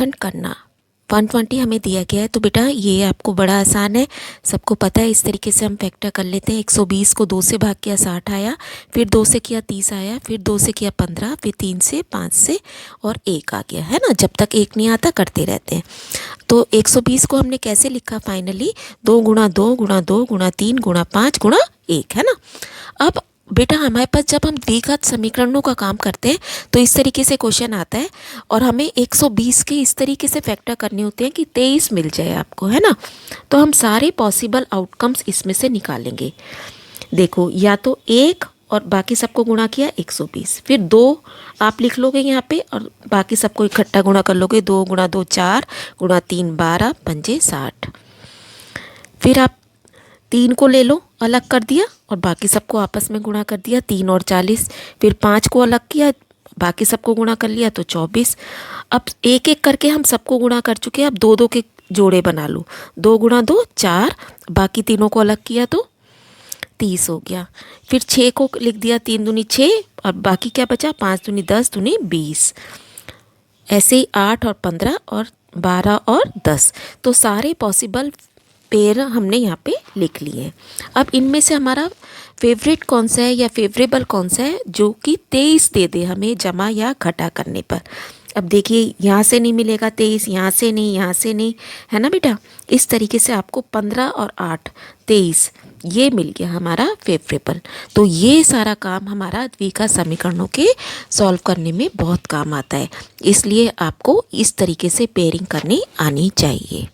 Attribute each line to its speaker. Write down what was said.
Speaker 1: खंड करना। 120 हमें दिया गया है, तो बेटा ये आपको बड़ा आसान है, सबको पता है। इस तरीके से हम फैक्टर कर लेते हैं। 120 को 2 से भाग किया 60 आया, फिर 2 से किया 30 आया, फिर 2 से किया 15, फिर 3 से 5 से और 1 आ गया, है ना। जब तक 1 नहीं आता करते रहते हैं। तो 120 को हमने कैसे लिखा फाइनली, 2 गुणा 2 गुणा 2 गुणा 3 गुणा 5 गुणा 1, है ना। अब बेटा हमारे पास जब हम द्विघात समीकरणों का काम करते हैं तो इस तरीके से क्वेश्चन आता है, और हमें 120 के इस तरीके से फैक्टर करने होते हैं कि 23 मिल जाए आपको, है ना। तो हम सारे पॉसिबल आउटकम्स इसमें से निकालेंगे। देखो, या तो 1 और बाकी सबको गुणा किया 120, फिर 2 आप लिख लोगे यहाँ पे और बाकी सबको इकट्ठा गुणा कर लोगे। 2 गुणा 2 4 गुणा 3 12 पंजे 60। फिर आप 3 को ले लो, अलग कर दिया और बाकी सबको आपस में गुणा कर दिया, 3 और 40। फिर 5 को अलग किया, बाकी सबको गुणा कर लिया तो 24। अब एक एक करके हम सबको गुणा कर चुके हैं। अब 2 2 के जोड़े बना लो, 2 गुणा 2 4, बाकी तीनों को अलग किया तो 30 हो गया। फिर 6 को लिख दिया, 3 दूनी 6 और बाकी क्या बचा, 5 दूनी 10 दूनी 20। ऐसे ही 8 और 15 और 12 और 10। तो सारे पॉसिबल पेयर हमने यहाँ पे लिख लिए। अब इनमें से हमारा फेवरेट कौन सा है या फेवरेबल कौन सा है जो कि 23 दे दे हमें जमा या घटा करने पर। अब देखिए, यहाँ से नहीं मिलेगा 23, यहाँ से नहीं, यहाँ से नहीं, है ना बेटा। इस तरीके से आपको 15 और 8 23 ये मिल गया हमारा फेवरेबल। तो ये सारा काम हमारा द्विघात समीकरणों के सॉल्व करने में बहुत काम आता है, इसलिए आपको इस तरीके से पेयरिंग करनी आनी चाहिए।